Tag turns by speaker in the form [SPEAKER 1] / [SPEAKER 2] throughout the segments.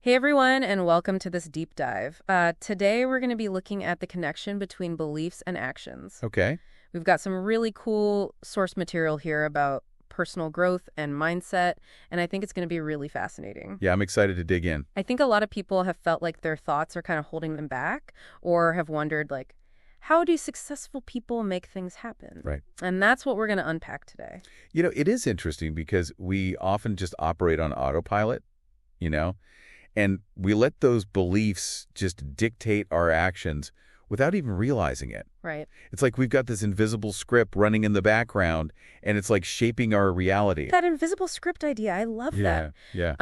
[SPEAKER 1] Hey everyone, and welcome to this deep dive. Today we're going to be looking at the connection between beliefs and actions.
[SPEAKER 2] Okay.
[SPEAKER 1] We've got some really cool source material here about personal growth and mindset, and I think it's going to be really fascinating.
[SPEAKER 2] Yeah, I'm excited to dig in.
[SPEAKER 1] I think a lot of people have felt like their thoughts are kind of holding them back, or have wondered, like, how do successful people make things happen?
[SPEAKER 2] Right.
[SPEAKER 1] And that's what we're going to unpack today.
[SPEAKER 2] It is interesting because we often just operate on autopilot, you know, and we let those beliefs just dictate our actions without even realizing it.
[SPEAKER 1] Right.
[SPEAKER 2] It's like we've got this invisible script running in the background, and it's like shaping our reality.
[SPEAKER 1] That invisible script idea, I love that.
[SPEAKER 2] Yeah.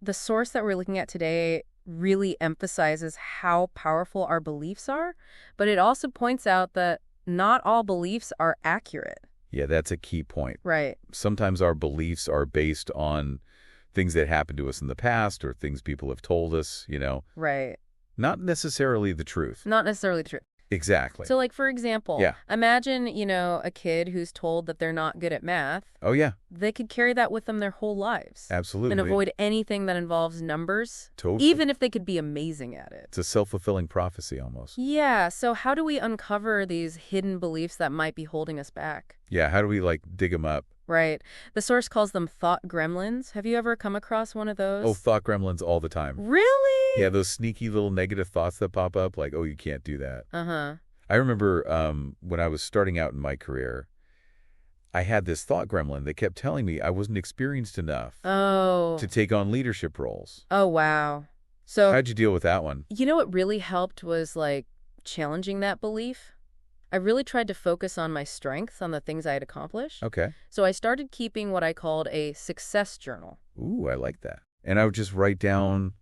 [SPEAKER 1] The source that we're looking at today really emphasizes how powerful our beliefs are, but it also points out that not all beliefs are accurate.
[SPEAKER 2] Yeah, that's a key point.
[SPEAKER 1] Right.
[SPEAKER 2] Sometimes our beliefs are based on things that happened to us in the past or things people have told us,
[SPEAKER 1] Right.
[SPEAKER 2] not necessarily the truth.
[SPEAKER 1] Not necessarily true.
[SPEAKER 2] Exactly.
[SPEAKER 1] So, like, for example,
[SPEAKER 2] Yeah.
[SPEAKER 1] imagine, a kid who's told that they're not good at math.
[SPEAKER 2] Oh, yeah,
[SPEAKER 1] They could carry that with them their whole lives.
[SPEAKER 2] absolutely.
[SPEAKER 1] And avoid anything that involves numbers,
[SPEAKER 2] Totally.
[SPEAKER 1] even if they could be amazing at it.
[SPEAKER 2] It's a self-fulfilling prophecy almost.
[SPEAKER 1] Yeah, so how do we uncover these hidden beliefs that might be holding us back?
[SPEAKER 2] Yeah, how do we, dig them up?
[SPEAKER 1] Right. The source calls them thought gremlins. Have you ever come across one of those?
[SPEAKER 2] Oh, thought gremlins all the time.
[SPEAKER 1] Really?
[SPEAKER 2] Yeah, those sneaky little negative thoughts that pop up, like, oh, you can't do that.
[SPEAKER 1] Uh-huh.
[SPEAKER 2] I remember when I was starting out in my career, I had this thought gremlin that kept telling me I wasn't experienced enough
[SPEAKER 1] Oh.
[SPEAKER 2] to take on leadership roles.
[SPEAKER 1] Oh, wow. So,
[SPEAKER 2] How'd you deal with that one?
[SPEAKER 1] what really helped was, challenging that belief. I really tried to focus on my strengths, on the things I had accomplished.
[SPEAKER 2] Okay.
[SPEAKER 1] So I started keeping what I called a success journal.
[SPEAKER 2] Ooh, I like that. And I would just write down,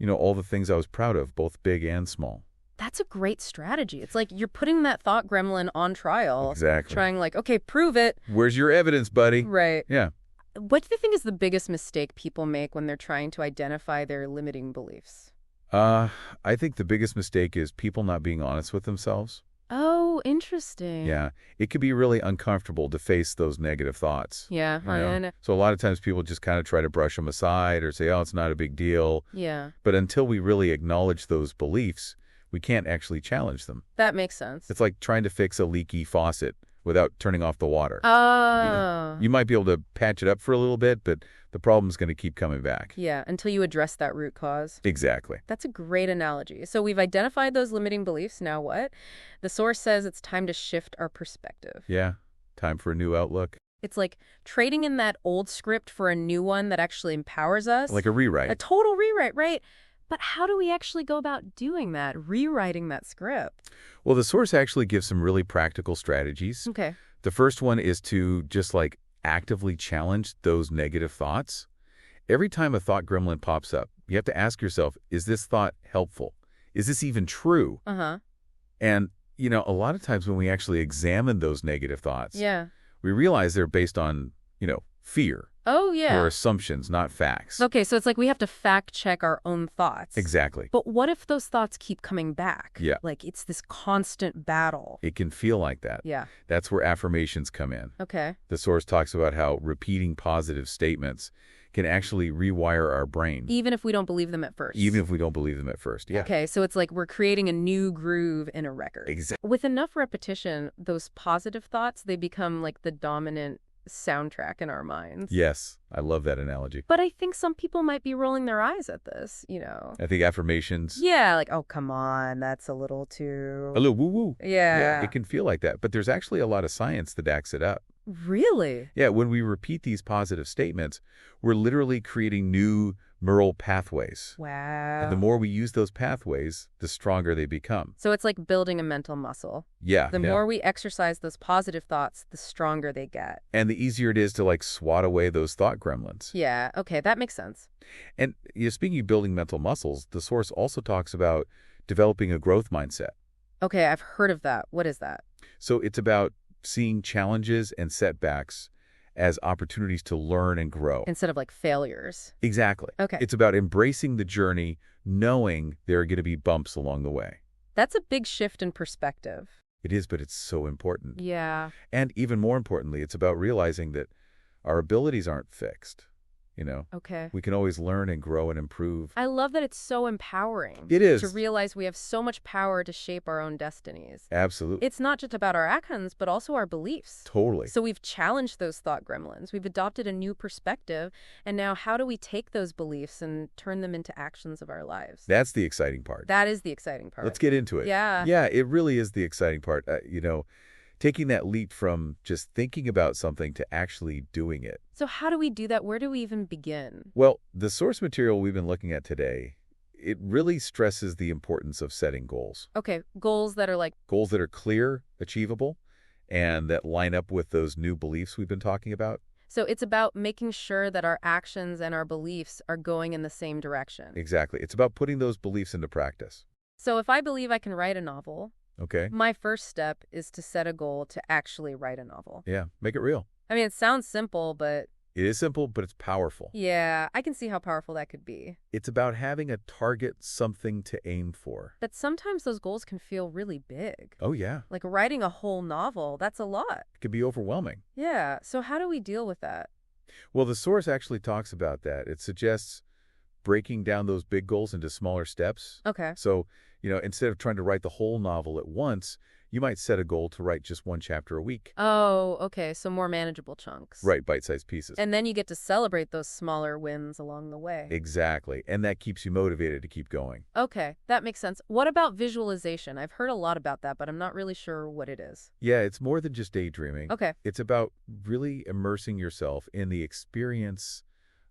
[SPEAKER 2] all the things I was proud of, both big and small.
[SPEAKER 1] That's a great strategy. It's like you're putting that thought gremlin on trial.
[SPEAKER 2] Exactly.
[SPEAKER 1] Trying okay, prove it.
[SPEAKER 2] Where's your evidence, buddy?
[SPEAKER 1] Right.
[SPEAKER 2] Yeah.
[SPEAKER 1] What do you think is the biggest mistake people make when they're trying to identify their limiting beliefs?
[SPEAKER 2] I think the biggest mistake is people not being honest with themselves.
[SPEAKER 1] Oh, interesting.
[SPEAKER 2] Yeah. It could be really uncomfortable to face those negative thoughts.
[SPEAKER 1] Yeah, I know.
[SPEAKER 2] So a lot of times people just kind of try to brush them aside or say, oh, it's not a big deal.
[SPEAKER 1] Yeah,
[SPEAKER 2] But until we really acknowledge those beliefs, we can't actually challenge them.
[SPEAKER 1] that makes sense.
[SPEAKER 2] It's like trying to fix a leaky faucet without turning off the water.
[SPEAKER 1] Oh.
[SPEAKER 2] You might be able to patch it up for a little bit, but the problem's going to keep coming back.
[SPEAKER 1] Yeah, until you address that root cause.
[SPEAKER 2] Exactly.
[SPEAKER 1] That's a great analogy. So we've identified those limiting beliefs. Now what? The source says it's time to shift our perspective.
[SPEAKER 2] Yeah. Time for a new outlook.
[SPEAKER 1] It's like trading in that old script for a new one that actually empowers us.
[SPEAKER 2] Like a rewrite.
[SPEAKER 1] A total rewrite, right? But how do we actually go about doing that, rewriting that script?
[SPEAKER 2] Well, the source actually gives some really practical strategies.
[SPEAKER 1] Okay.
[SPEAKER 2] The first one is to just actively challenge those negative thoughts. Every time a thought gremlin pops up, you have to ask yourself, is this thought helpful? Is this even true?
[SPEAKER 1] Uh-huh.
[SPEAKER 2] And, a lot of times when we actually examine those negative thoughts,
[SPEAKER 1] Yeah.
[SPEAKER 2] we realize they're based on, fear
[SPEAKER 1] Oh, yeah.
[SPEAKER 2] or assumptions, not facts.
[SPEAKER 1] Okay, so it's like we have to fact check our own thoughts.
[SPEAKER 2] Exactly.
[SPEAKER 1] But what if those thoughts keep coming back?
[SPEAKER 2] Yeah.
[SPEAKER 1] Like it's this constant battle.
[SPEAKER 2] It can feel like that.
[SPEAKER 1] Yeah.
[SPEAKER 2] That's where affirmations come in.
[SPEAKER 1] Okay.
[SPEAKER 2] The source talks about how repeating positive statements can actually rewire our brain,
[SPEAKER 1] Even if we don't believe them at first.
[SPEAKER 2] even if we don't believe them at first. Yeah.
[SPEAKER 1] Okay, so it's like we're creating a new groove in a record.
[SPEAKER 2] Exactly.
[SPEAKER 1] With enough repetition, those positive thoughts, they become like the dominant soundtrack in our minds.
[SPEAKER 2] Yes, I love that analogy.
[SPEAKER 1] But I think some people might be rolling their eyes at this,
[SPEAKER 2] I think affirmations,
[SPEAKER 1] Yeah, like, oh, come on, that's a little too...
[SPEAKER 2] a little woo-woo.
[SPEAKER 1] Yeah.
[SPEAKER 2] It can feel like that, but there's actually a lot of science that backs it up.
[SPEAKER 1] Really?
[SPEAKER 2] Yeah, when we repeat these positive statements, we're literally creating new neural pathways.
[SPEAKER 1] Wow.
[SPEAKER 2] And the more we use those pathways, the stronger they become.
[SPEAKER 1] So it's like building a mental muscle.
[SPEAKER 2] Yeah.
[SPEAKER 1] The more we exercise those positive thoughts, the stronger they get.
[SPEAKER 2] And the easier it is to swat away those thought gremlins.
[SPEAKER 1] Yeah, okay, that makes sense.
[SPEAKER 2] And speaking of building mental muscles, the source also talks about developing a growth mindset.
[SPEAKER 1] Okay, I've heard of that. What is that?
[SPEAKER 2] So it's about seeing challenges and setbacks as opportunities to learn and grow.
[SPEAKER 1] Instead of failures.
[SPEAKER 2] Exactly.
[SPEAKER 1] Okay.
[SPEAKER 2] It's about embracing the journey, knowing there are going to be bumps along the way.
[SPEAKER 1] That's a big shift in perspective.
[SPEAKER 2] It is, but it's so important.
[SPEAKER 1] Yeah.
[SPEAKER 2] And even more importantly, it's about realizing that our abilities aren't fixed. you know.
[SPEAKER 1] Okay.
[SPEAKER 2] We can always learn and grow and improve.
[SPEAKER 1] I love that it's so empowering.
[SPEAKER 2] It is.
[SPEAKER 1] To realize we have so much power to shape our own destinies.
[SPEAKER 2] Absolutely.
[SPEAKER 1] It's not just about our actions, but also our beliefs.
[SPEAKER 2] Totally.
[SPEAKER 1] So we've challenged those thought gremlins. We've adopted a new perspective. And now how do we take those beliefs and turn them into actions of our lives?
[SPEAKER 2] That's the exciting part.
[SPEAKER 1] That is the exciting part.
[SPEAKER 2] Let's get into it.
[SPEAKER 1] Yeah.
[SPEAKER 2] Yeah, it really is the exciting part. Taking that leap from just thinking about something to actually doing it.
[SPEAKER 1] So how do we do that? Where do we even begin?
[SPEAKER 2] Well, the source material we've been looking at today, it really stresses the importance of setting goals.
[SPEAKER 1] Okay, goals that are like,
[SPEAKER 2] Goals that are clear, achievable, and that line up with those new beliefs we've been talking about.
[SPEAKER 1] so it's about making sure that our actions and our beliefs are going in the same direction.
[SPEAKER 2] Exactly. It's about putting those beliefs into practice.
[SPEAKER 1] So if I believe I can write a novel,
[SPEAKER 2] Okay?
[SPEAKER 1] my first step is to set a goal to actually write a novel.
[SPEAKER 2] Yeah, make it real.
[SPEAKER 1] I mean, it sounds simple, but
[SPEAKER 2] It is simple, but it's powerful.
[SPEAKER 1] yeah, I can see how powerful that could be.
[SPEAKER 2] It's about having a target, something to aim for.
[SPEAKER 1] But sometimes those goals can feel really big.
[SPEAKER 2] Oh, yeah.
[SPEAKER 1] Like writing a whole novel, that's a lot.
[SPEAKER 2] It can be overwhelming.
[SPEAKER 1] Yeah, so how do we deal with that?
[SPEAKER 2] Well, the source actually talks about that. It suggests breaking down those big goals into smaller steps.
[SPEAKER 1] Okay.
[SPEAKER 2] So, instead of trying to write the whole novel at once, you might set a goal to write just one chapter a week.
[SPEAKER 1] Oh, okay, so more manageable chunks.
[SPEAKER 2] Right, bite-sized pieces.
[SPEAKER 1] And then you get to celebrate those smaller wins along the way.
[SPEAKER 2] Exactly. And that keeps you motivated to keep going.
[SPEAKER 1] Okay, that makes sense. What about visualization? I've heard a lot about that, but I'm not really sure what it is.
[SPEAKER 2] Yeah, it's more than just daydreaming.
[SPEAKER 1] Okay.
[SPEAKER 2] It's about really immersing yourself in the experience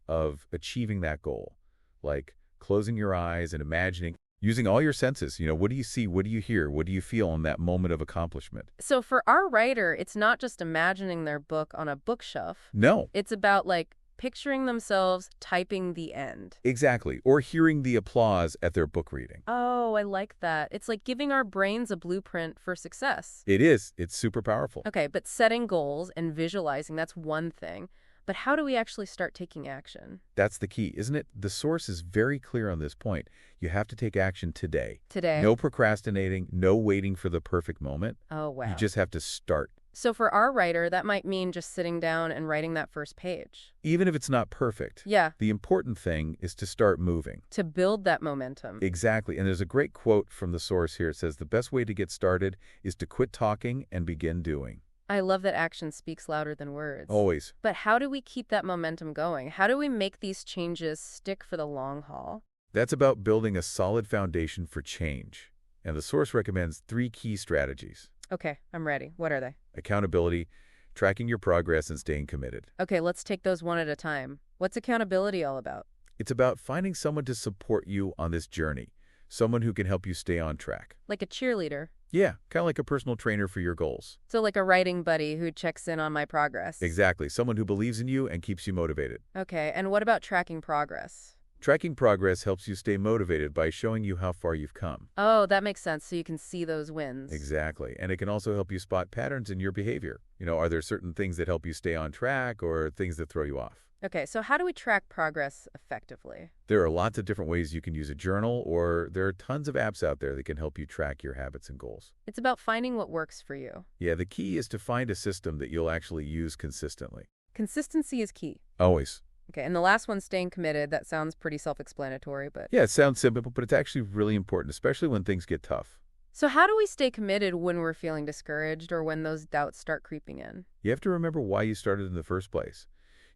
[SPEAKER 2] of achieving that goal. Like closing your eyes and imagining, using all your senses. What do you see? What do you hear? What do you feel in that moment of accomplishment?
[SPEAKER 1] So for our writer, it's not just imagining their book on a bookshelf.
[SPEAKER 2] No,
[SPEAKER 1] It's about like picturing themselves typing the end.
[SPEAKER 2] exactly. Or hearing the applause at their book reading.
[SPEAKER 1] Oh, I like that. It's like giving our brains a blueprint for success.
[SPEAKER 2] It is. It's super powerful.
[SPEAKER 1] Okay, but setting goals and visualizing, that's one thing. But how do we actually start taking action?
[SPEAKER 2] That's the key, isn't it? The source is very clear on this point. You have to take action today.
[SPEAKER 1] Today?
[SPEAKER 2] No procrastinating, no waiting for the perfect moment.
[SPEAKER 1] Oh, wow.
[SPEAKER 2] You just have to start.
[SPEAKER 1] So for our writer, that might mean just sitting down and writing that first page.
[SPEAKER 2] Even if it's not perfect.
[SPEAKER 1] Yeah,
[SPEAKER 2] The important thing is to start moving.
[SPEAKER 1] to build that momentum.
[SPEAKER 2] Exactly. And there's a great quote from the source here. It says, "The best way to get started is to quit talking and begin doing."
[SPEAKER 1] I love that action speaks louder than words.
[SPEAKER 2] Always.
[SPEAKER 1] But how do we keep that momentum going? How do we make these changes stick for the long haul?
[SPEAKER 2] That's about building a solid foundation for change. And the source recommends 3 key strategies:
[SPEAKER 1] Okay, I'm ready. What are they?
[SPEAKER 2] accountability, tracking your progress, and staying committed.
[SPEAKER 1] Okay, let's take those one at a time. What's accountability all about?
[SPEAKER 2] It's about finding someone to support you on this journey, someone who can help you stay on track.
[SPEAKER 1] Like a cheerleader.
[SPEAKER 2] Yeah, kind of like a personal trainer for your goals.
[SPEAKER 1] So like a writing buddy who checks in on my progress.
[SPEAKER 2] Exactly, someone who believes in you and keeps you motivated.
[SPEAKER 1] Okay, and what about tracking progress?
[SPEAKER 2] Tracking progress helps you stay motivated by showing you how far you've come.
[SPEAKER 1] Oh, that makes sense, so you can see those wins.
[SPEAKER 2] Exactly, and it can also help you spot patterns in your behavior. Are there certain things that help you stay on track or things that throw you off?
[SPEAKER 1] Okay, so how do we track progress effectively?
[SPEAKER 2] There are lots of different ways you can use a journal, or there are tons of apps out there that can help you track your habits and goals.
[SPEAKER 1] It's about finding what works for you.
[SPEAKER 2] Yeah, the key is to find a system that you'll actually use consistently.
[SPEAKER 1] Consistency is key.
[SPEAKER 2] Always.
[SPEAKER 1] Okay, and the last one, staying committed, that sounds pretty self-explanatory, but...
[SPEAKER 2] Yeah, it sounds simple, but it's actually really important, especially when things get tough.
[SPEAKER 1] So how do we stay committed when we're feeling discouraged or when those doubts start creeping in?
[SPEAKER 2] You have to remember why you started in the first place.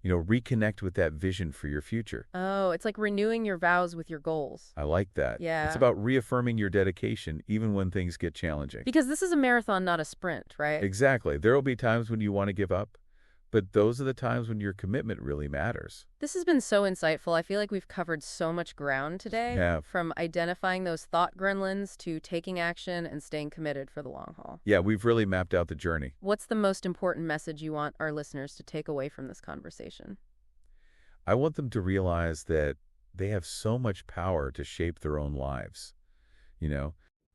[SPEAKER 2] Reconnect with that vision for your future.
[SPEAKER 1] Oh, it's like renewing your vows with your goals.
[SPEAKER 2] I like that.
[SPEAKER 1] Yeah.
[SPEAKER 2] It's about reaffirming your dedication even when things get challenging.
[SPEAKER 1] Because this is a marathon, not a sprint, right?
[SPEAKER 2] Exactly. There will be times when you want to give up, but those are the times when your commitment really matters.
[SPEAKER 1] This has been so insightful. I feel like we've covered so much ground today.
[SPEAKER 2] Yeah.
[SPEAKER 1] From identifying those thought gremlins to taking action and staying committed for the long haul.
[SPEAKER 2] Yeah, we've really mapped out the journey.
[SPEAKER 1] What's the most important message you want our listeners to take away from this conversation?
[SPEAKER 2] I want them to realize that they have so much power to shape their own lives.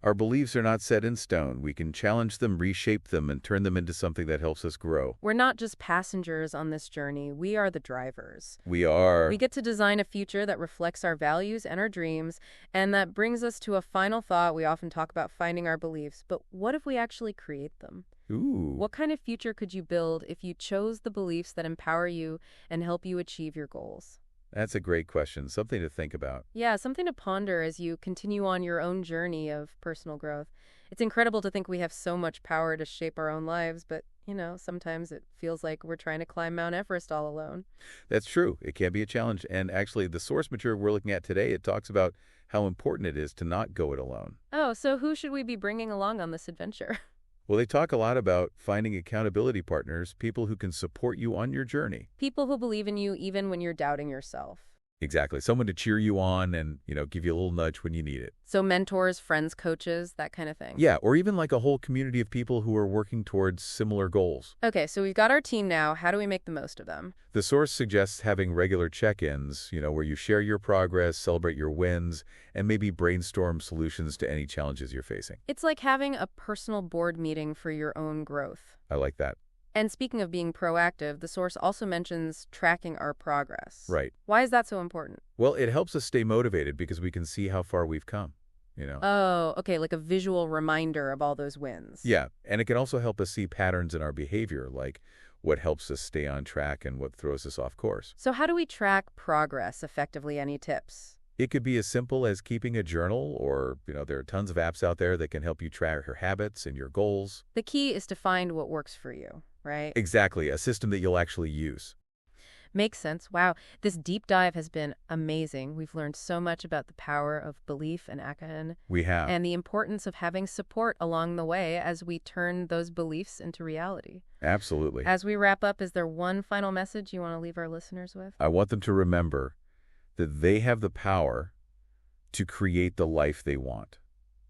[SPEAKER 2] Our beliefs are not set in stone. We can challenge them, reshape them, and turn them into something that helps us grow.
[SPEAKER 1] We're not just passengers on this journey. We are the drivers.
[SPEAKER 2] We are.
[SPEAKER 1] We get to design a future that reflects our values and our dreams, and that brings us to a final thought. We often talk about finding our beliefs, but what if we actually create them?
[SPEAKER 2] Ooh.
[SPEAKER 1] What kind of future could you build if you chose the beliefs that empower you and help you achieve your goals?
[SPEAKER 2] That's a great question. Something to think about.
[SPEAKER 1] Yeah, something to ponder as you continue on your own journey of personal growth. It's incredible to think we have so much power to shape our own lives, but, sometimes it feels like we're trying to climb Mount Everest all alone.
[SPEAKER 2] That's true. It can be a challenge. And actually, the source material we're looking at today, it talks about how important it is to not go it alone.
[SPEAKER 1] Oh, so who should we be bringing along on this adventure?
[SPEAKER 2] Well, they talk a lot about finding accountability partners, people who can support you on your journey.
[SPEAKER 1] People who believe in you even when you're doubting yourself.
[SPEAKER 2] Exactly. Someone to cheer you on and, give you a little nudge when you need it.
[SPEAKER 1] So mentors, friends, coaches, that kind of thing.
[SPEAKER 2] Yeah, or even like a whole community of people who are working towards similar goals.
[SPEAKER 1] Okay, so we've got our team now. How do we make the most of them?
[SPEAKER 2] The source suggests having regular check-ins, where you share your progress, celebrate your wins, and maybe brainstorm solutions to any challenges you're facing.
[SPEAKER 1] It's like having a personal board meeting for your own growth.
[SPEAKER 2] I like that.
[SPEAKER 1] And speaking of being proactive, the source also mentions tracking our progress.
[SPEAKER 2] Right.
[SPEAKER 1] Why is that so important?
[SPEAKER 2] Well, it helps us stay motivated because we can see how far we've come.
[SPEAKER 1] Oh, okay, like a visual reminder of all those wins.
[SPEAKER 2] Yeah, and it can also help us see patterns in our behavior, like what helps us stay on track and what throws us off course.
[SPEAKER 1] So how do we track progress effectively? Any tips?
[SPEAKER 2] It could be as simple as keeping a journal or, there are tons of apps out there that can help you track your habits and your goals.
[SPEAKER 1] The key is to find what works for you, right?
[SPEAKER 2] Exactly, a system that you'll actually use.
[SPEAKER 1] Makes sense. Wow, this deep dive has been amazing. We've learned so much about the power of belief and Akahan
[SPEAKER 2] We have.
[SPEAKER 1] and the importance of having support along the way as we turn those beliefs into reality.
[SPEAKER 2] Absolutely.
[SPEAKER 1] As we wrap up, is there one final message you want to leave our listeners with?
[SPEAKER 2] I want them to remember that they have the power to create the life they want.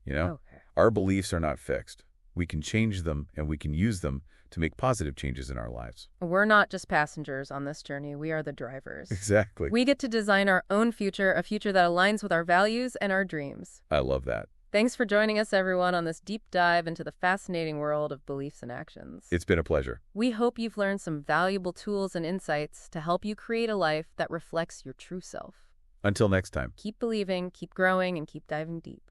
[SPEAKER 1] Okay.
[SPEAKER 2] Our beliefs are not fixed. We can change them and we can use them to make positive changes in our lives.
[SPEAKER 1] We're not just passengers on this journey. We are the drivers.
[SPEAKER 2] Exactly.
[SPEAKER 1] We get to design our own future, a future that aligns with our values and our dreams.
[SPEAKER 2] I love that.
[SPEAKER 1] Thanks for joining us, everyone, on this deep dive into the fascinating world of beliefs and actions.
[SPEAKER 2] It's been a pleasure.
[SPEAKER 1] We hope you've learned some valuable tools and insights to help you create a life that reflects your true self.
[SPEAKER 2] Until next time.
[SPEAKER 1] Keep believing, keep growing, and keep diving deep.